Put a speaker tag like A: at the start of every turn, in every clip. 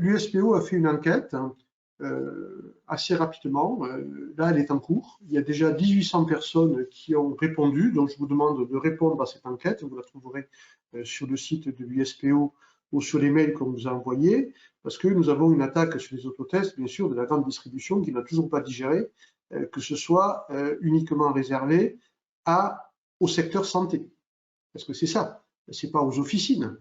A: l'USPO a fait une enquête assez rapidement. Là, elle est en cours. Il y a déjà 1800 personnes qui ont répondu, donc je vous demande de répondre à cette enquête. Vous la trouverez sur le site de l'USPO ou sur les mails qu'on vous a envoyés, parce que nous avons une attaque sur les autotests, bien sûr, de la grande distribution qui n'a toujours pas digéré que ce soit uniquement réservé au secteur santé. Parce que c'est ça, c'est pas aux officines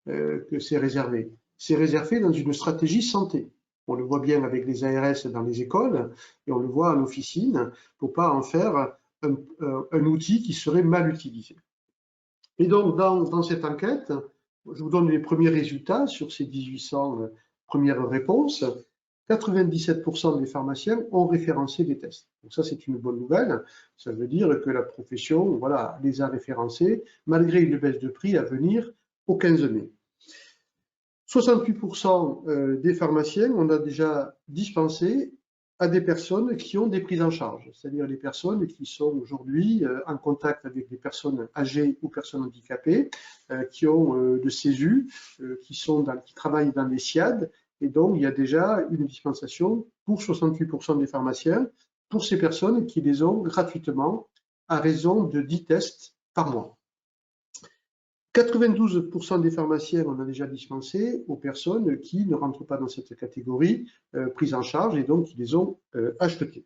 A: que c'est réservé. C'est réservé dans une stratégie santé. On le voit bien avec les ARS dans les écoles et on le voit en officine pour pas en faire un outil qui serait mal utilisé. Et donc, dans cette enquête, je vous donne les premiers résultats sur ces 1800 premières réponses. 97% des pharmaciens ont référencé des tests. Donc ça, c'est une bonne nouvelle. Ça veut dire que la profession, voilà, les a référencés, malgré une baisse de prix à venir au 15 mai. 68% des pharmaciens, on a déjà dispensé à des personnes qui ont des prises en charge, c'est-à-dire les personnes qui sont aujourd'hui en contact avec des personnes âgées ou personnes handicapées, qui ont le CESU, qui travaillent dans les SIAD, et donc il y a déjà une dispensation pour 68% des pharmaciens, pour ces personnes qui les ont gratuitement à raison de 10 tests par mois. 92% des pharmaciens on a déjà dispensé aux personnes qui ne rentrent pas dans cette catégorie prise en charge et donc qui les ont achetés.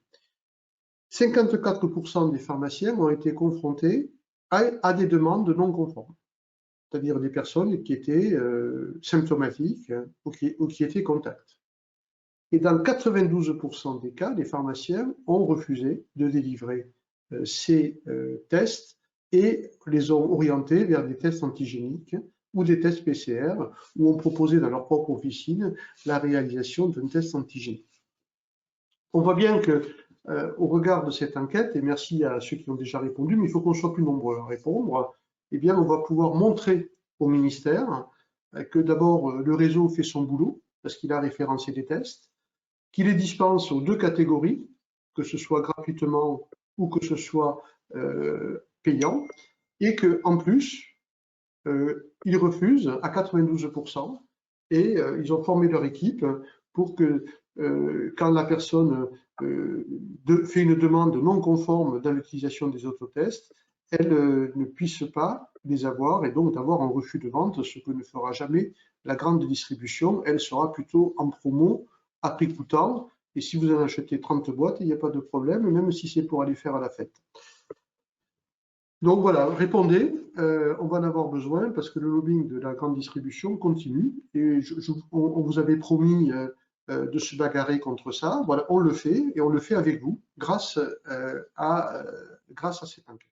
A: 54% des pharmaciens ont été confrontés à des demandes non conformes, c'est-à-dire des personnes qui étaient symptomatiques ou qui étaient contacts. Et dans 92% des cas, les pharmaciens ont refusé de délivrer ces tests et les ont orientés vers des tests antigéniques ou des tests PCR, ou ont proposé dans leur propre officine la réalisation d'un test antigénique. On voit bien que, au regard de cette enquête, et merci à ceux qui ont déjà répondu, mais il faut qu'on soit plus nombreux à répondre, eh bien, on va pouvoir montrer au ministère que d'abord le réseau fait son boulot, parce qu'il a référencé des tests, qu'il les dispense aux deux catégories, que ce soit gratuitement ou que ce soit payant, et qu'en plus, ils refusent à 92%, et ils ont formé leur équipe pour que quand la personne fait une demande non conforme dans l'utilisation des autotests, elle ne puisse pas les avoir et donc d'avoir un refus de vente, ce que ne fera jamais la grande distribution. Elle sera plutôt en promo à prix coûtant, et si vous en achetez 30 boîtes, il n'y a pas de problème, même si c'est pour aller faire à la fête. Donc voilà, répondez, on va en avoir besoin parce que le lobbying de la grande distribution continue et on vous avait promis de se bagarrer contre ça. Voilà, on le fait et on le fait avec vous grâce à cette enquête.